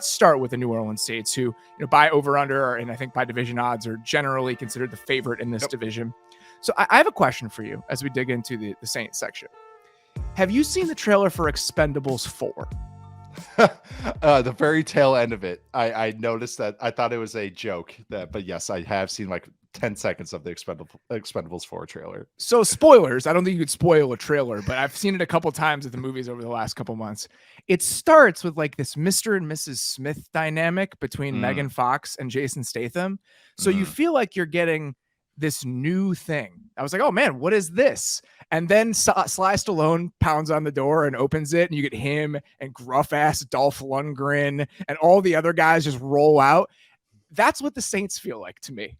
let's start with the New Orleans Saints, who, by over-under, and I think by division odds, are generally considered the favorite in this division. So I have a question for you as we dig into the Saints section. Have you seen the trailer for Expendables 4? The very tail end of it, I noticed that. I thought it was a joke, but yes, I have seen like 10 seconds of the Expendables 4 trailer. So spoilers, I don't think you could spoil a trailer, but I've seen it a couple times at the movies over the last couple months. It starts with like this Mr. and Mrs. Smith dynamic between Megan Fox and Jason Statham. So you feel like you're getting this new thing. I was like, oh man, what is this? And then Sly Stallone pounds on the door and opens it, and you get him and gruff ass Dolph Lundgren and all the other guys just roll out. That's what the Saints feel like to me.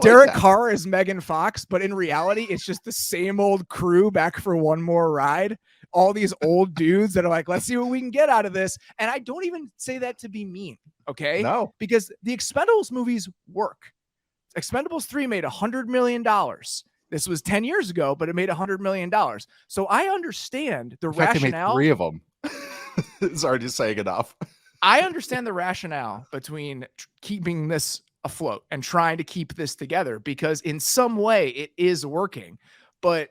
Derek Carr is Megan Fox, but in reality, it's just the same old crew back for one more ride. All these old dudes that are like, let's see what we can get out of this. And I don't even say that to be mean, okay? No. Because the Expendables movies work. Expendables 3 made $100 million. This was 10 years ago, but it made $100 million. So I understand the rationale. They made 3 of them. It's already saying enough. I understand the rationale between keeping this afloat and trying to keep this together, because in some way it is working, but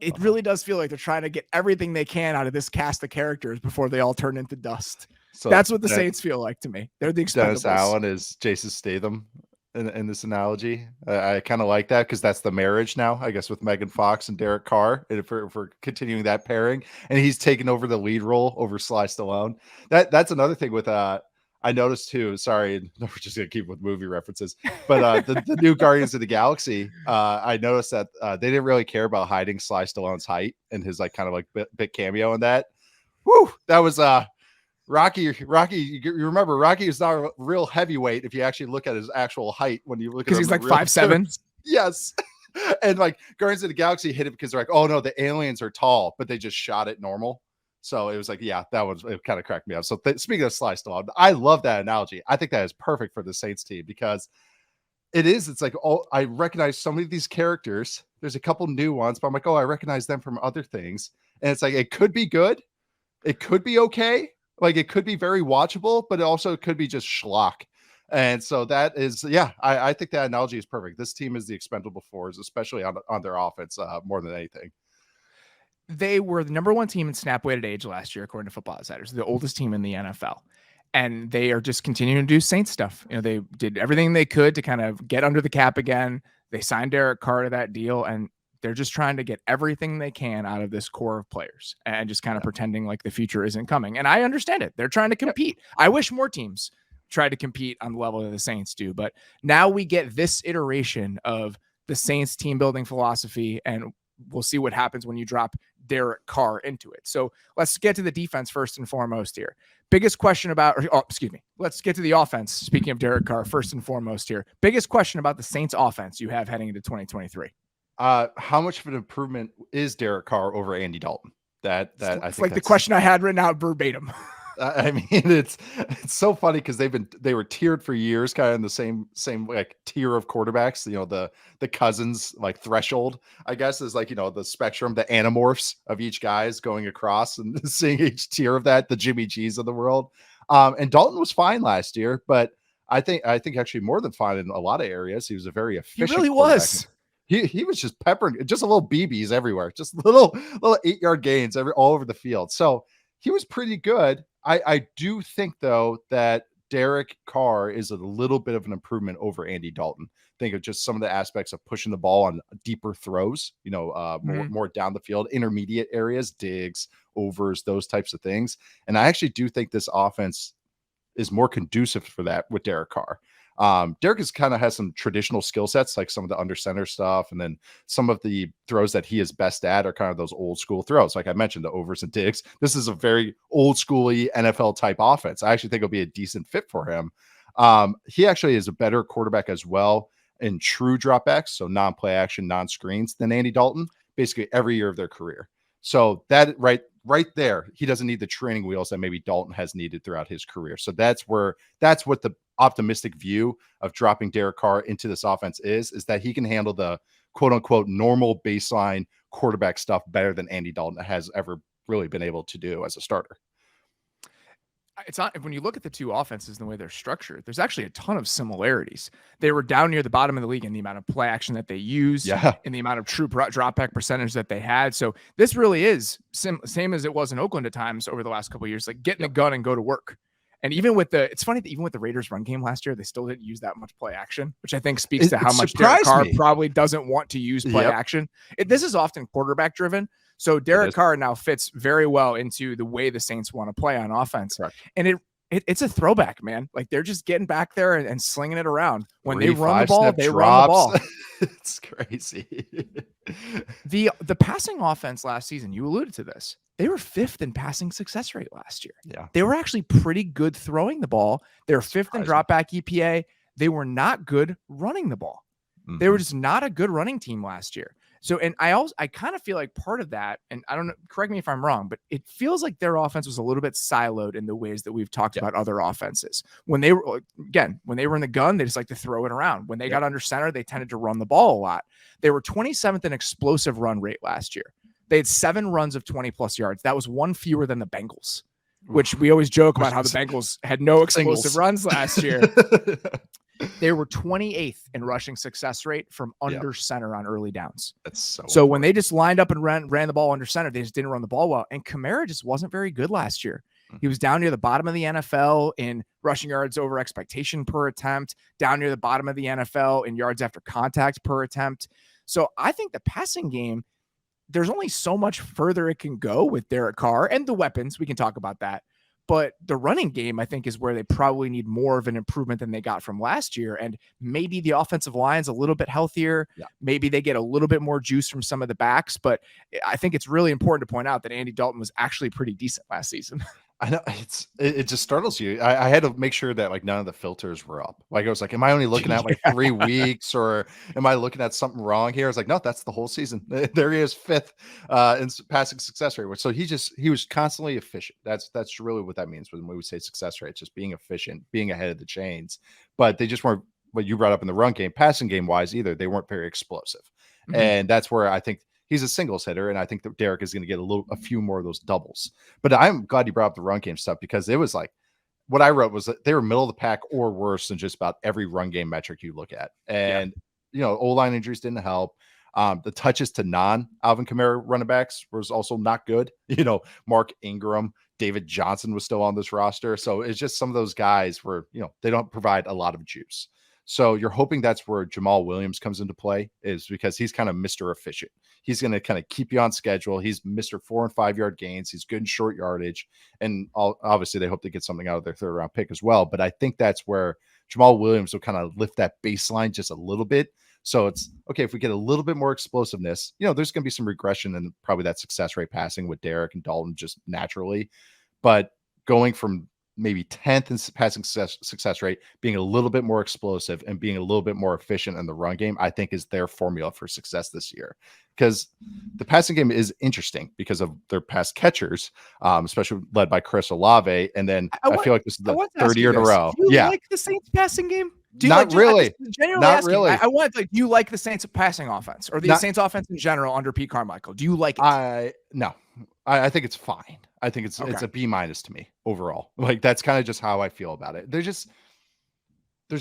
it really does feel like they're trying to get everything they can out of this cast of characters before they all turn into dust. So that's what the Saints feel like to me. They're the Expendables. Dennis Allen is Jason Statham in this analogy. I kind of like that, because that's the marriage now, I guess, with Megan Fox and Derek Carr, if we're continuing that pairing, and he's taking over the lead role over Sly Stallone. That's another thing with I noticed too, sorry, we're just going to keep with movie references, but the new Guardians of the Galaxy, I noticed that they didn't really care about hiding Sly Stallone's height and his like kind of like bit cameo in that. Woo, that was Rocky, you remember Rocky is not a real heavyweight if you actually look at his actual height when you look at him. Because he's like 5'7". Yes. And like Guardians of the Galaxy hit it because they're like, oh no, the aliens are tall, but they just shot it normal. So it was like, yeah, it kind of cracked me up. So speaking of Sly Stallone, I love that analogy. I think that is perfect for the Saints team, because it's like, oh, I recognize so many of these characters. There's a couple new ones, but I'm like, oh, I recognize them from other things. And it's like, it could be good. It could be okay. Like it could be very watchable, but it also could be just schlock. And so that is, I think that analogy is perfect. This team is the Expendable Fours, especially on their offense, more than anything. They were the number 1 team in snap weighted age last year, according to Football Outsiders, the oldest team in the NFL. And they are just continuing to do Saints stuff. They did everything they could to kind of get under the cap again. They signed Derek Carr to that deal, and they're just trying to get everything they can out of this core of players and just kind of pretending like the future isn't coming. And I understand it. They're trying to compete. I wish more teams tried to compete on the level that the Saints do. But now we get this iteration of the Saints team building philosophy, and we'll see what happens when you drop Derek Carr into it. So let's get to the defense first and foremost here. Biggest question about, let's get to the offense. Speaking of Derek Carr, first and foremost here, biggest question about the Saints offense you have heading into 2023. How much of an improvement is Derek Carr over Andy Dalton? I think like the question I had written out verbatim. I mean, it's so funny because they were tiered for years, kind of in the same like tier of quarterbacks. The Cousins like threshold, I guess, is like the spectrum, the anamorphs of each guy is going across and seeing each tier of that, the Jimmy G's of the world. And Dalton was fine last year, but I think actually more than fine in a lot of areas. He was a very efficient. He really was. He was just peppering, just a little BBs everywhere, just little 8-yard gains all over the field. So he was pretty good. I do think, though, that Derek Carr is a little bit of an improvement over Andy Dalton. Think of just some of the aspects of pushing the ball on deeper throws, more down the field, intermediate areas, digs, overs, those types of things. And I actually do think this offense is more conducive for that with Derek Carr. Derek has some traditional skill sets, like some of the under center stuff. And then some of the throws that he is best at are kind of those old school throws. Like I mentioned, the overs and digs. This is a very old schooly NFL type offense. I actually think it'll be a decent fit for him. He actually is a better quarterback as well in true dropbacks. So non-play action, non-screens than Andy Dalton, basically every year of their career. So that right there, he doesn't need the training wheels that maybe Dalton has needed throughout his career. So that's what the optimistic view of dropping Derek Carr into this offense is that he can handle the quote unquote normal baseline quarterback stuff better than Andy Dalton has ever really been able to do as a starter. It's not, when you look at the two offenses and the way they're structured, there's actually a ton of similarities. They were down near the bottom of the league in the amount of play action that they used, Yeah. and the amount of true drop back percentage that they had. So this really is same as it was in Oakland at times over the last couple of years, like get in the gun and go to work. And even with it's funny that even with the Raiders run game last year, they still didn't use that much play action, which I think speaks to how much Derek Carr probably doesn't want to use play action. This is often quarterback driven. So Derek Carr now fits very well into the way the Saints want to play on offense. Correct. And it's a throwback, man. Like they're just getting back there and slinging it around. When they run the ball, they run the ball. It's crazy. The passing offense last season, you alluded to this. They were 5th in passing success rate last year. Yeah. They were actually pretty good throwing the ball. They were 5th in drop back EPA. They were not good running the ball. Mm-hmm. They were just not a good running team last year. So, and I kind of feel like part of that, and I don't know, correct me if I'm wrong, but it feels like their offense was a little bit siloed in the ways that we've talked about other offenses. When they were in the gun, they just like to throw it around. When they got under center, they tended to run the ball a lot. They were 27th in explosive run rate last year. They had 7 runs of 20 plus yards. That was 1 fewer than the Bengals, which we always joke about how the Bengals had no explosive runs last year. They were 28th in rushing success rate from under center on early downs. That's so when they just lined up and ran the ball under center, they just didn't run the ball well. And Kamara just wasn't very good last year. He was down near the bottom of the NFL in rushing yards over expectation per attempt, down near the bottom of the NFL in yards after contact per attempt. So I think the passing game, there's only so much further it can go with Derek Carr and the weapons. We can talk about that. But the running game, I think, is where they probably need more of an improvement than they got from last year. And maybe the offensive line's a little bit healthier. Yeah. Maybe they get a little bit more juice from some of the backs. But I think it's really important to point out that Andy Dalton was actually pretty decent last season. I know it just startles you. I had to make sure that like none of the filters were up. Like I was like, am I only looking at like 3 weeks, or am I looking at something wrong here? I was like, no, that's the whole season. There he is, 5th in passing success rate. So he was constantly efficient. That's really what that means when we say success rate. It's just being efficient, being ahead of the chains. But they just weren't what you brought up in the run game, passing game wise either. They weren't very explosive, and that's where I think. He's a singles hitter, and I think that Derek is going to get a few more of those doubles. But I'm glad you brought up the run game stuff, because it was like what I wrote was that they were middle of the pack or worse than just about every run game metric you look at. And O-line injuries didn't help. The touches to non-Alvin Kamara running backs was also not good. Mark Ingram, David Johnson was still on this roster. So it's just some of those guys where, they don't provide a lot of juice. So you're hoping that's where Jamal Williams comes into play, is because he's kind of Mr. Efficient. He's going to kind of keep you on schedule. He's Mr. 4 and 5 yard gains. He's good in short yardage. And obviously they hope to get something out of their 3rd round pick as well. But I think that's where Jamal Williams will kind of lift that baseline just a little bit. So it's okay if we get a little bit more explosiveness, there's going to be some regression in probably that success rate passing with Derek and Dalton just naturally. But going from maybe 10th in passing success rate, being a little bit more explosive and being a little bit more efficient in the run game, I think is their formula for success this year. Because the passing game is interesting because of their pass catchers, especially led by Chris Olave. And then I feel like this is the 3rd year in a row. Do you like the Saints passing game? Do you Not really. Not really. I want do you like the Saints passing offense, or the Saints offense in general under Pete Carmichael? Do you like it? No. I think it's fine. I think it's a B- to me overall. Like that's kind of just how I feel about it. There's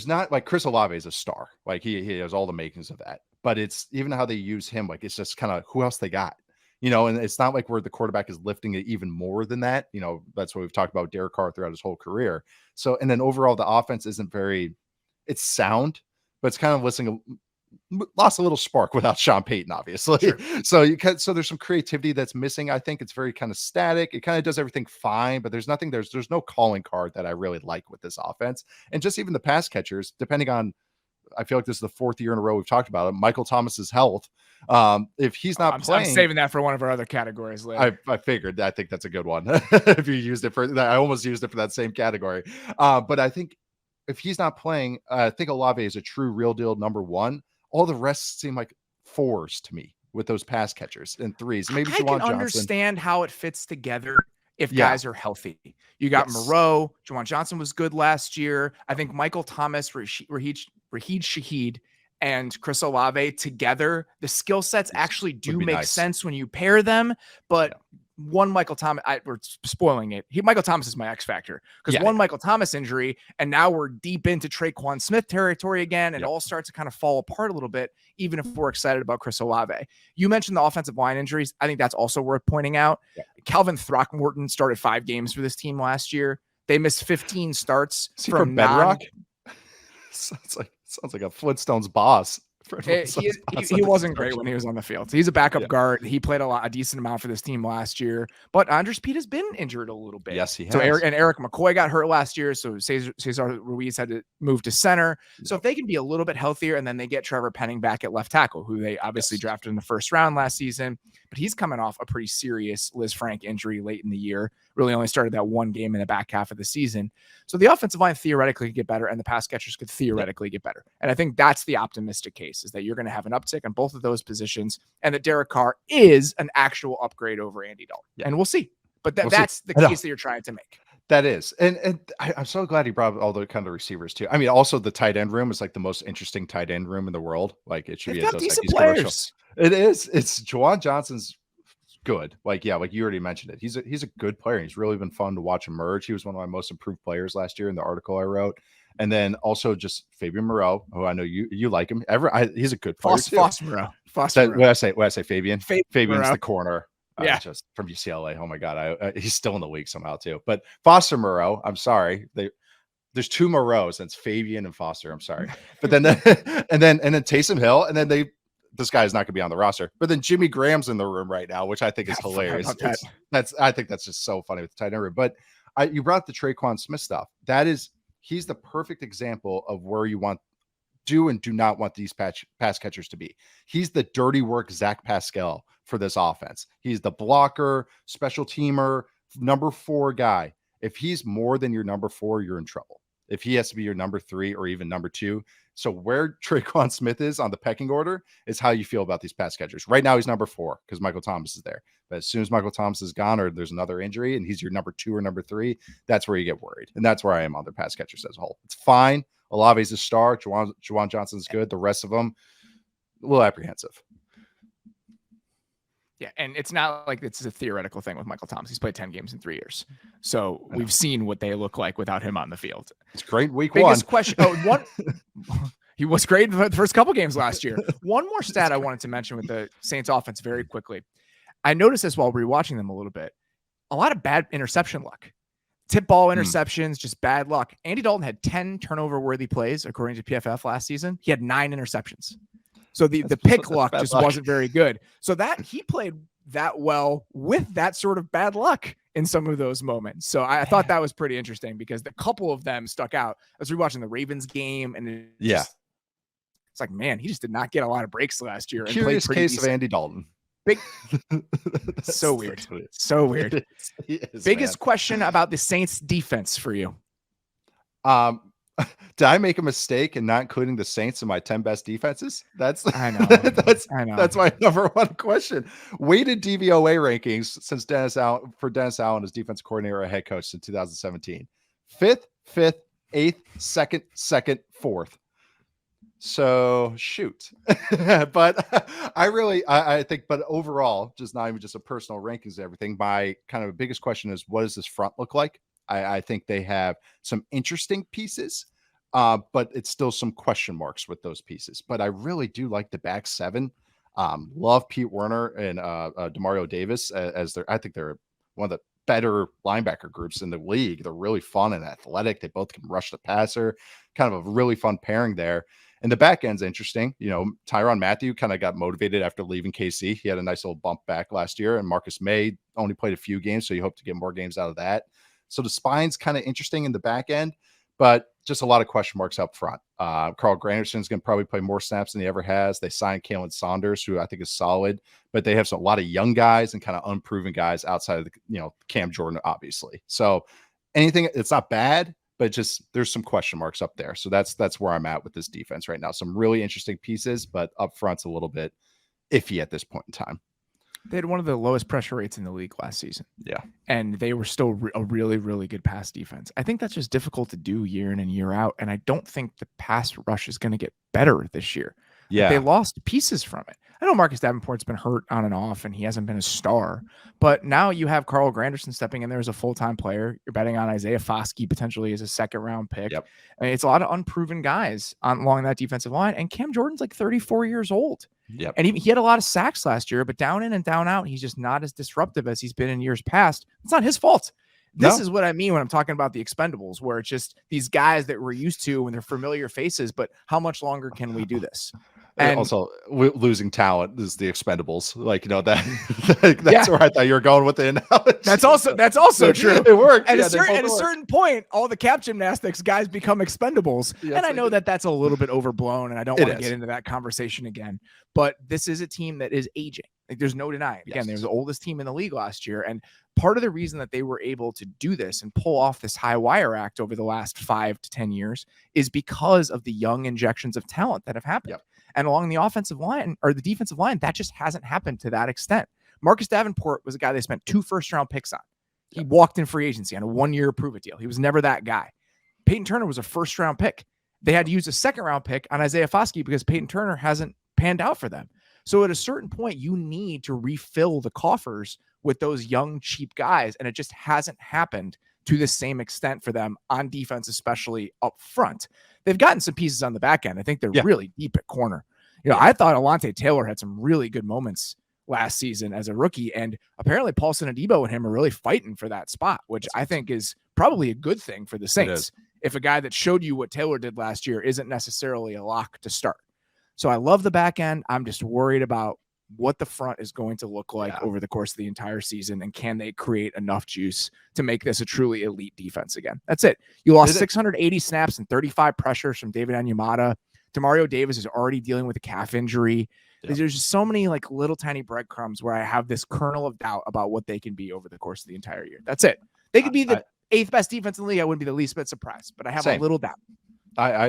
not like Chris Olave is a star. Like he has all the makings of that. But it's even how they use him. Like it's just kind of who else they got, and it's not like where the quarterback is lifting it even more than that. That's what we've talked about Derek Carr throughout his whole career. So, and then overall the offense isn't it's sound, but it's kind of lost a little spark without Sean Payton, obviously. Sure. So there's some creativity that's missing. I think it's very kind of static. It kind of does everything fine, but there's no calling card that I really like with this offense. And just even the pass catchers, depending on, I feel like this is the 4th year in a row we've talked about it, Michael Thomas's health. If he's not playing, I'm saving that for one of our other categories later. I figured. I think that's a good one. If you used it I almost used it for that same category. But I think if he's not playing, I think Olave is a true real deal number 1. All the rest seem like 4s to me with those pass catchers and 3s. Maybe I can understand how it fits together if guys are healthy. You got Moreau, Juwan Johnson was good last year. I think Michael Thomas, Raheed Shaheed, and Chris Olave together, the skill sets actually do make sense when you pair them. But one Michael Thomas, we're spoiling it. Michael Thomas is my X factor because one Michael Thomas injury, and now we're deep into Traquan Smith territory again, and it all starts to kind of fall apart a little bit, even if we're excited about Chris Olave. You mentioned the offensive line injuries. I think that's also worth pointing out. Calvin Throckmorton started 5 games for this team last year. They missed 15 starts from Bedrock. Sounds like a Flintstones boss. He wasn't great when he was on the field. He's a backup guard. He played a decent amount for this team last year, but Andres Pete has been injured a little bit. Yes, he has. So Eric McCoy got hurt last year, so Cesar Ruiz had to move to center. So if they can be a little bit healthier, and then they get Trevor Penning back at left tackle, who they obviously drafted in the first round last season, but he's coming off a pretty serious Liz Frank injury late in the year. Really only started that one game in the back half of the season. So the offensive line theoretically could get better, and the pass catchers could theoretically get better. And I think that's the optimistic case, is that you're going to have an uptick on both of those positions, and that Derek Carr is an actual upgrade over Andy Dalton. And we'll see. But that's the case that you're trying to make. That is. And I'm so glad he brought all the kind of receivers too. I mean, also the tight end room is like the most interesting tight end room in the world. Like it should be a decent players. It is. It's Juwan Johnson's good. Like you already mentioned it. He's a good player. He's really been fun to watch emerge. He was one of my most improved players last year in the article I wrote. And then also just Fabian Moreau, who I know you like him. He's a good player too. Foster Moreau. What I say, Fabian? Fabian's Moreau. the corner. Just from UCLA. Oh my God, he's still in the league somehow too. But Foster Moreau, I'm sorry, there's 2 Moreaus, and it's Fabian and Foster. I'm sorry, but then and then Taysom Hill, and then this guy is not going to be on the roster. But then Jimmy Graham's in the room right now, which I think is hilarious. I think that's just so funny with the tight end room. But you brought up the Traquan Smith stuff. He's the perfect example of where you do and do not want these pass catchers to be. He's the dirty work Zach Pascal for this offense. He's the blocker, special teamer, number 4 guy. If he's more than your number 4, you're in trouble. If he has to be your number 3 or even number 2. So where Traquan Smith is on the pecking order is how you feel about these pass catchers. Right now he's number 4 because Michael Thomas is there. But as soon as Michael Thomas is gone, or there's another injury and he's your number 2 or number 3, that's where you get worried. And that's where I am on the pass catchers as a whole. It's fine. Olave's a star. Juwan Johnson's good. The rest of them, a little apprehensive. Yeah, and it's not like it's a theoretical thing with Michael Thomas. He's played 10 games in 3 years. So we've seen what they look like without him on the field. It's great week Biggest 1. Question. He was great the first couple games last year. One more stat I wanted to mention with the Saints offense very quickly. I noticed this while rewatching them a little bit. A lot of bad interception luck. Tip ball interceptions, just bad luck. Andy Dalton had 10 turnover-worthy plays, according to PFF last season. He had 9 interceptions. So the pick luck just wasn't very good. So that he played that well with that sort of bad luck in some of those moments. So I thought that was pretty interesting because a couple of them stuck out. I was rewatching the Ravens game, and it's like, man, he just did not get a lot of breaks last year. Curious case of Andy Dalton. So weird. So weird. Biggest question about the Saints defense for you. Did I make a mistake in not including the Saints in my 10 best defenses? I know. That's my number 1 question. Weighted DVOA rankings since Dennis Allen as defense coordinator or head coach in 2017. 5th, 5th, 8th, 2nd, 4th. So shoot. But I think, but overall, just not even just a personal rankings and everything, my kind of biggest question is, what does this front look like? I think they have some interesting pieces, but it's still some question marks with those pieces. But I really do like the back 7. Love Pete Werner and Demario Davis as I think they're one of the better linebacker groups in the league. They're really fun and athletic. They both can rush the passer. Kind of a really fun pairing there. And the back end's interesting. Tyrann Mathieu kind of got motivated after leaving KC. He had a nice little bump back last year, and Marcus May only played a few games, so you hope to get more games out of that. So the spine's kind of interesting in the back end, but just a lot of question marks up front. Carl Granderson's going to probably play more snaps than he ever has. They signed Kalen Saunders, who I think is solid, but they have a lot of young guys and kind of unproven guys outside of Cam Jordan, obviously. So it's not bad, but just there's some question marks up there. So that's where I'm at with this defense right now. Some really interesting pieces, but up front's a little bit iffy at this point in time. They had one of the lowest pressure rates in the league last season. Yeah. And they were still a really, really good pass defense. I think that's just difficult to do year in and year out. And I don't think the pass rush is going to get better this year. Like they Yeah. lost pieces from it. I know Marcus Davenport's been hurt on and off and he hasn't been a star, but now you have Carl Granderson stepping in there as a full-time player. You're betting on Isaiah Foskey potentially as a second-round pick. Yep. I mean, it's a lot of unproven guys along that defensive line, and Cam Jordan's like 34 years old. Yep. And he had a lot of sacks last year, but down in and down out, he's just not as disruptive as he's been in years past. It's not his fault. This is what I mean when I'm talking about the expendables, where it's just these guys that we're used to and they're familiar faces, but how much longer can we do this? And also losing talent is the expendables. Like, that's where I thought you were going with the analogy. That's also true. It worked. At a certain point, all the cap gymnastics guys become expendables. Yes, and I know that's a little bit overblown and I don't want to get into that conversation again, but this is a team that is aging. Like there's no denying. Again, they're the oldest team in the league last year. And part of the reason that they were able to do this and pull off this high wire act over the last 5 to 10 years is because of the young injections of talent that have happened. Yep. And along the offensive line or the defensive line, that just hasn't happened to that extent. Marcus Davenport was a guy they spent 2 first-round picks on. He walked in free agency on a 1-year prove-it deal. He was never that guy. Peyton Turner was a first-round pick. They had to use a second-round pick on Isaiah Foskey because Peyton Turner hasn't panned out for them. So at a certain point, you need to refill the coffers with those young, cheap guys, and it just hasn't happened to the same extent for them on defense, especially up front. They've gotten some pieces on the back end. I think they're really deep at corner. I thought Alontae Taylor had some really good moments last season as a rookie, and apparently Paulson Adebo and him are really fighting for that spot, which I think is probably a good thing for the Saints. If a guy that showed you what Taylor did last year isn't necessarily a lock to start. So I love the back end. I'm just worried about what the front is going to look like over the course of the entire season, and can they create enough juice to make this a truly elite defense again? That's it. You lost 680 snaps and 35 pressures from David Onyemata. Demario Davis is already dealing with a calf injury. There's just so many like little tiny breadcrumbs where I have this kernel of doubt about what they can be over the course of the entire year. That's it. They could be the 8th best defense in the league. I wouldn't be the least bit surprised, but I have a little doubt.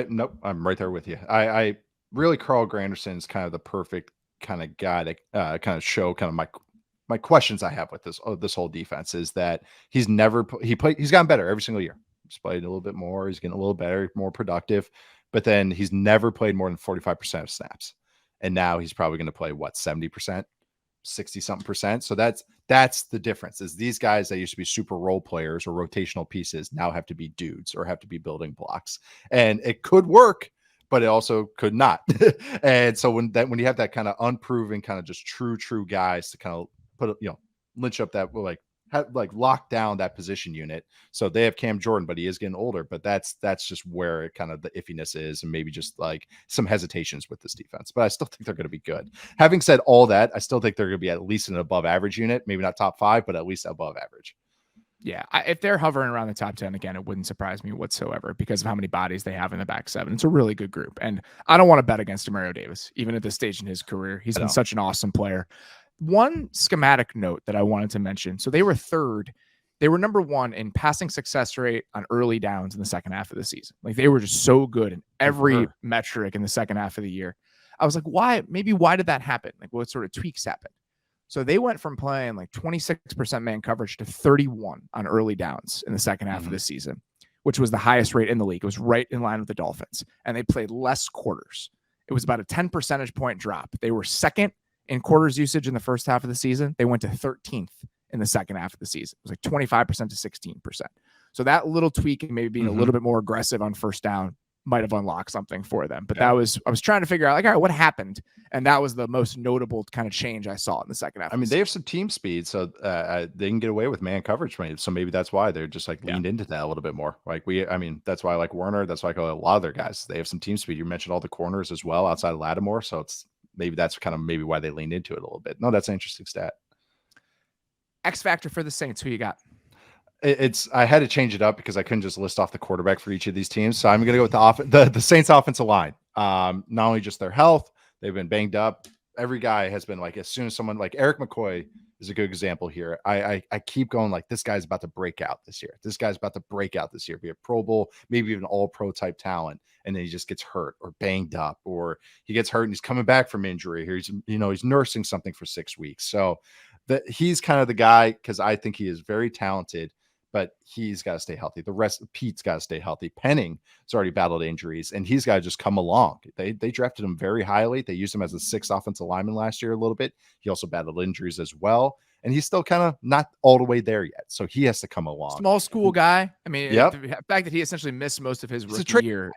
Nope, I'm right there with you. I really, Carl Granderson is kind of the perfect kind of guy to kind of show kind of my questions I have with this whole defense is that he's gotten better every single year. He's played a little bit more. He's getting a little better, more productive, but then he's never played more than 45% of snaps. And now he's probably going to play 70%, 60 something percent. So that's the difference is these guys that used to be super role players or rotational pieces now have to be dudes or have to be building blocks, and it could work, but it also could not. And so when you have that kind of unproven, kind of just true guys to kind of put, lynch up that lock down that position unit. So they have Cam Jordan, but he is getting older, but that's just where it kind of the iffiness is, and maybe just like some hesitations with this defense, but I still think they're going to be good. Having said all that, I still think they're going to be at least an above average unit, maybe not top 5, but at least above average. Yeah, if they're hovering around the top 10 again, it wouldn't surprise me whatsoever because of how many bodies they have in the back 7. It's a really good group, and I don't want to bet against Demario Davis, even at this stage in his career. He's been such an awesome player. One schematic note that I wanted to mention. So they were third. They were number 1 in passing success rate on early downs in the second half of the season. Like they were just so good in every metric in the second half of the year. I was like, why did that happen? Like what sort of tweaks happened? So they went from playing like 26% man coverage to 31 on early downs in the second half of the season, which was the highest rate in the league. It was right in line with the Dolphins, and they played less quarters. It was about a 10 percentage point drop. They were second in quarters usage in the first half of the season. They went to 13th in the second half of the season. It was like 25% to 16%. So that little tweak and maybe being a little bit more aggressive on first down might have unlocked something for them. But I was trying to figure out like, all right, what happened? And that was the most notable kind of change I saw in the second half. I mean, they have some team speed, so they can get away with man coverage. So maybe that's why they're just like leaned into that a little bit more. Like that's why I like Werner. That's why I like a lot of their guys. They have some team speed. You mentioned all the corners as well outside of Lattimore. So that's kind of maybe why they leaned into it a little bit. No, that's an interesting stat. X factor for the Saints. Who you got? I had to change it up because I couldn't just list off the quarterback for each of these teams. So I'm going to go with the Saints offensive line. Not only just their health, they've been banged up. Every guy has been like, as soon as someone like Eric McCoy is a good example here. I keep going like, this guy's about to break out this year. This guy's about to break out this year, be a Pro Bowl, maybe even all pro type talent. And then he just gets hurt or banged up, or he gets hurt and he's coming back from injury. He's nursing something for 6 weeks. So he's kind of the guy, because I think he is very talented, but he's got to stay healthy. The rest, Pete's got to stay healthy. Penning has already battled injuries, and he's got to just come along. They drafted him very highly. They used him as a 6th offensive lineman last year a little bit. He also battled injuries as well, and he's still kind of not all the way there yet. So he has to come along. Small school guy. I mean, Yep. the fact that he essentially missed most of his rookie year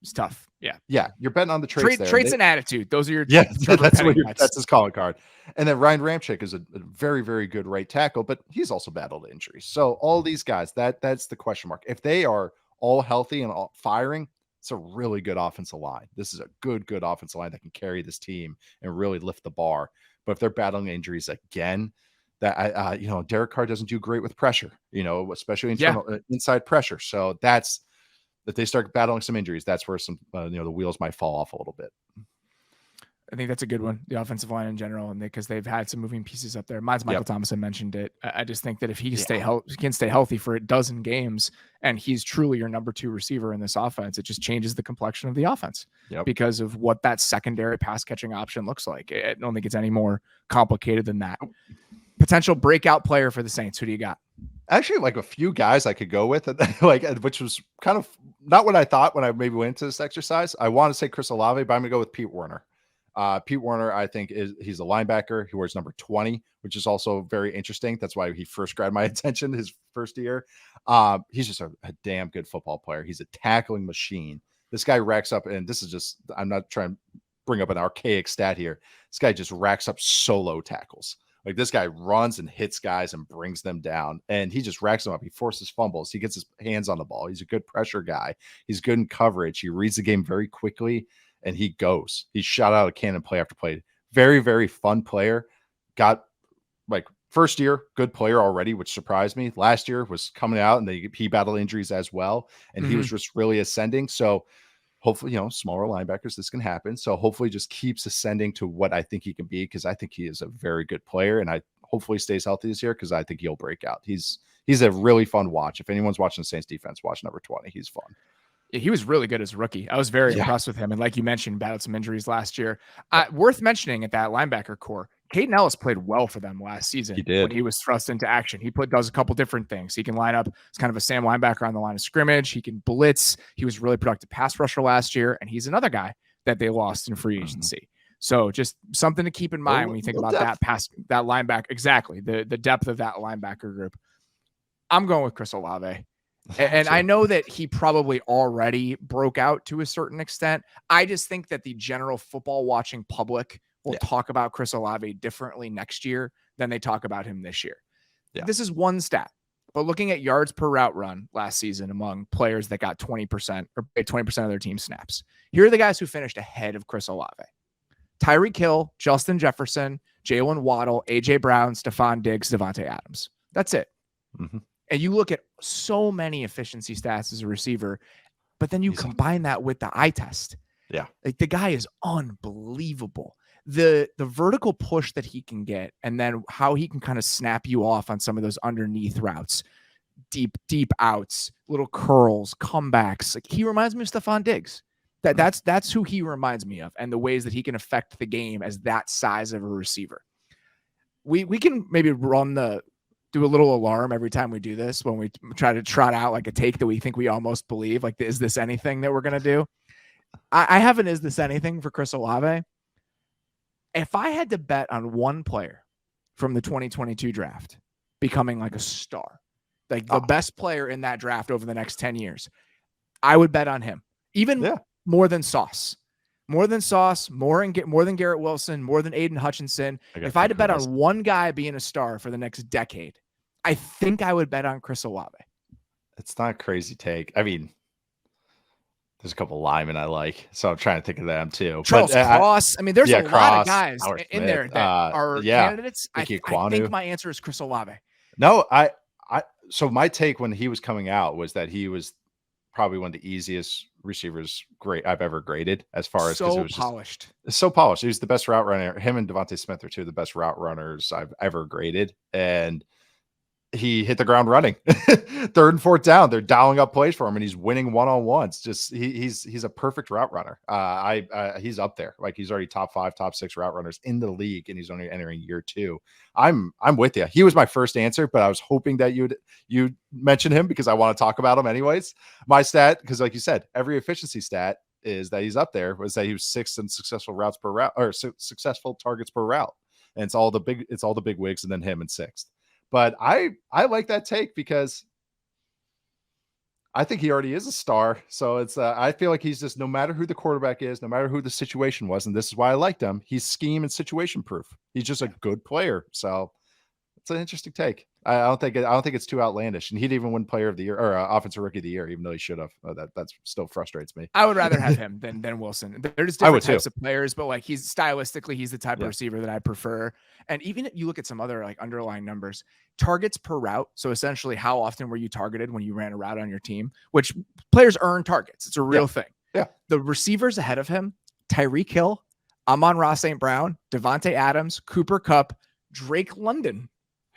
is tough. Yeah. You're betting on the traits there. Traits and attitude. Those are your that's his calling card. And then Ryan Ramczyk is a very, very good right tackle, but he's also battled injuries. So all these guys, that's the question mark. If they are all healthy and all firing, it's a really good offensive line. This is a good offensive line that can carry this team and really lift the bar. But if they're battling injuries again, that Derek Carr doesn't do great with pressure, especially inside pressure. So that's, if they start battling some injuries, that's where some, the wheels might fall off a little bit. I think that's a good one, the offensive line in general, and because they've had some moving pieces up there. Michael Thomason mentioned it. I just think that if he can stay healthy for a dozen games, and he's truly your number 2 receiver in this offense, it just changes the complexion of the offense because of what that secondary pass catching option looks like. I don't think it's any more complicated than that. Potential breakout player for the Saints. Who do you got? Actually, like a few guys I could go with, which was kind of not what I thought when I maybe went into this exercise. I want to say Chris Olave, but I'm gonna go with Pete Werner. Pete Werner, I think he's a linebacker. He wears number 20, which is also very interesting. That's why he first grabbed my attention his first year. He's just a damn good football player. He's a tackling machine. This guy racks up, and this is just, I'm not trying to bring up an archaic stat here. This guy just racks up solo tackles. Like, this guy runs and hits guys and brings them down, and he just racks them up. He forces fumbles. He gets his hands on the ball. He's a good pressure guy. He's good in coverage. He reads the game very quickly, and he goes. He's shot out of cannon play after play. Very, very fun player. Got, like, first year, good player already, which surprised me. Last year was coming out, and he battled injuries as well, and he was just really ascending. So hopefully, smaller linebackers, this can happen. So hopefully just keeps ascending to what I think he can be, because I think he is a very good player, and I hopefully stays healthy this year, because I think he'll break out. He's a really fun watch. If anyone's watching the Saints defense, watch number 20. He's fun. Yeah, he was really good as a rookie. I was very impressed with him. And like you mentioned, battled some injuries last year. Worth mentioning at that linebacker core, Caden Ellis played well for them last season. He did. When he was thrust into action. He does a couple different things. He can line up as kind of a Sam linebacker on the line of scrimmage. He can blitz. He was really productive pass rusher last year. And he's another guy that they lost in free agency. So just something to keep in mind when you think about that linebacker. Exactly. The depth of that linebacker group. I'm going with Chris Olave. And I know that he probably already broke out to a certain extent. I just think that the general football watching public will talk about Chris Olave differently next year than they talk about him this year. Yeah. This is one stat, but looking at yards per route run last season among players that got 20% or 20% of their team snaps, here are the guys who finished ahead of Chris Olave: Tyreek Hill, Justin Jefferson, Jalen Waddle, AJ Brown, Stephon Diggs, Devontae Adams. That's it. Mm-hmm. And you look at so many efficiency stats as a receiver, but then you combine that with the eye test. Yeah. Like, the guy is unbelievable. The vertical push that he can get, and then how he can kind of snap you off on some of those underneath routes, deep outs, little curls, comebacks. Like, he reminds me of Stephon Diggs. That's who he reminds me of, and the ways that he can affect the game as that size of a receiver. We can maybe do a little alarm every time we do this, when we try to trot out like a take that we think we almost believe, like, is this anything that we're going to do? I have an is this anything for Chris Olave. If I had to bet on one player from the 2022 draft becoming like a star, like the best player in that draft over the next 10 years, I would bet on him. Even more than Sauce. More than Garrett Wilson, more than Aiden Hutchinson. If I had to bet on one guy being a star for the next decade, I think I would bet on Chris Olave. It's not a crazy take. I mean, there's a couple linemen I like, so I'm trying to think of them too. Charles Cross. There's a lot of guys in there that are candidates. I think my answer is Chris Olave. No, so my take when he was coming out was that he was probably one of the easiest receivers I've ever graded, as far as, so polished. So polished. He was the best route runner. Him and Devontae Smith are two of the best route runners I've ever graded. And he hit the ground running. Third and fourth down, they're dialing up plays for him, and he's winning one-on-ones. Just he's a perfect route runner. He's up there. Like, he's already top 5, top 6 route runners in the league, and he's only entering year 2. I'm with you. He was my first answer, but I was hoping that you'd mention him because I want to talk about him anyways. My stat, because like you said, every efficiency stat is that he's up there, was that he was 6th in successful routes per route, or successful targets per route. And it's all the big wigs, and then him in 6th. But I like that take because I think he already is a star. So it's I feel like he's just, no matter who the quarterback is, no matter who the situation was, and this is why I liked him, he's scheme and situation proof. He's just a good player. So it's an interesting take. I don't think it's too outlandish, and he'd even win Player of the Year or Offensive Rookie of the Year, even though he should have. That still frustrates me. I would rather have him than Wilson. There's different types of players, but like, he's stylistically, he's the type of receiver that I prefer. And even if you look at some other like underlying numbers, targets per route. So essentially, how often were you targeted when you ran a route on your team? Which players earn targets. It's a real thing. Yeah. The receivers ahead of him: Tyreek Hill, Amon-Ra St. Brown, Devontae Adams, Cooper Kupp, Drake London.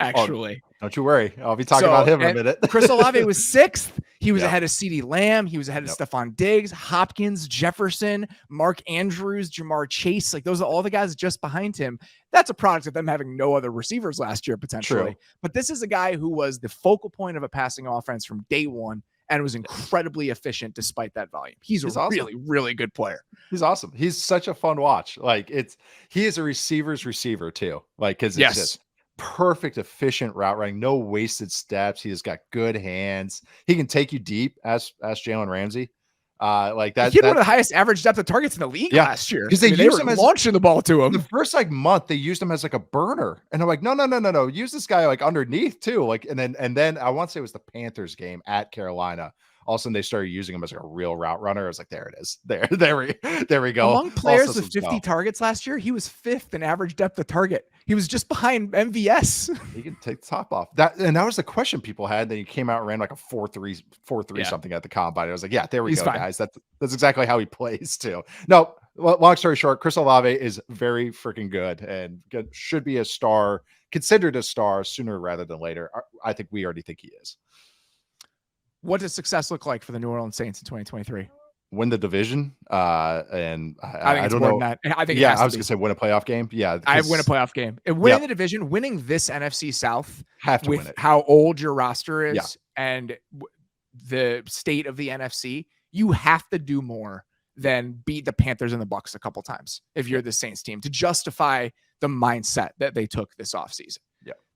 Actually, don't you worry. I'll be talking about him in a minute. Chris Olave was 6th. He was ahead of CeeDee Lamb. He was ahead of Stephon Diggs, Hopkins, Jefferson, Mark Andrews, Jamar Chase. Like, those are all the guys just behind him. That's a product of them having no other receivers last year, potentially. True. But this is a guy who was the focal point of a passing offense from day one and was incredibly efficient despite that volume. He's a really, really good player. He's awesome. He's such a fun watch. Like, he is a receiver's receiver too. Like, because it's just perfect, efficient route running, no wasted steps. He has got good hands. He can take you deep. Ask Jalen Ramsey. Like that. He had one of the highest average depth of targets in the league last year. Because they were launching the ball to him. The first month, they used him as like a burner, and I'm like, no. Use this guy like underneath too. Like, and then I want to say it was the Panthers game at Carolina. All of a sudden, they started using him as like a real route runner. I was like, there it is. There we go. Among players with 50 targets last year, he was 5th in average depth of target. He was just behind MVS. He can take the top off. That was the question people had. Then he came out and ran like a 4.3 something at the combine. I was like, yeah, there we go, guys. That's exactly how he plays too. No, long story short, Chris Olave is very freaking good and should be a star, considered a star sooner rather than later. I think we already think he is. What does success look like for the New Orleans Saints in 2023? Win the division. And I don't know. I think I was gonna say win a playoff game. Yeah, I win a playoff game. And winning the division, winning this NFC South, have to win it. How old your roster is and the state of the NFC, you have to do more than beat the Panthers and the Bucks a couple times if you're the Saints team to justify the mindset that they took this offseason.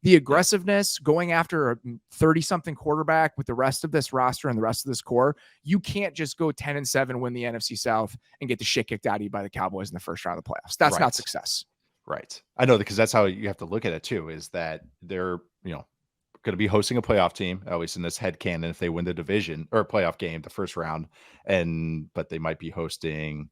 The aggressiveness, going after a 30-something quarterback with the rest of this roster and the rest of this core, you can't just go 10-7, win the NFC South, and get the shit kicked out of you by the Cowboys in the first round of the playoffs. That's not success. Right. I know, because that's how you have to look at it too, is that they're, going to be hosting a playoff team, at least in this headcanon, if they win the division or playoff game, the first round, but they might be hosting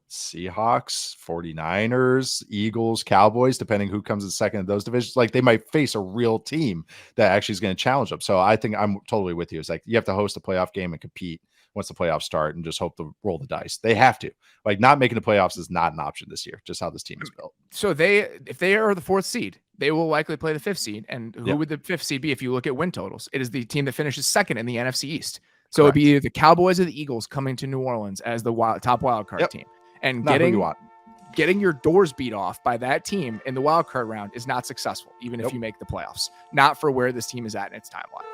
Seahawks, 49ers, Eagles, Cowboys, depending who comes in second in those divisions. Like, they might face a real team that actually is going to challenge them. So I think I'm totally with you. It's like, you have to host a playoff game and compete once the playoffs start and just hope to roll the dice. They have to. Like, not making the playoffs is not an option this year, just how this team is built. So if they are the 4th seed, they will likely play the 5th seed. And who would the 5th seed be if you look at win totals? It is the team that finishes 2nd in the NFC East. So it'd be either the Cowboys or the Eagles coming to New Orleans as the top wildcard team. And getting your doors beat off by that team in the wild card round is not successful, even if you make the playoffs. Not for where this team is at in its timeline.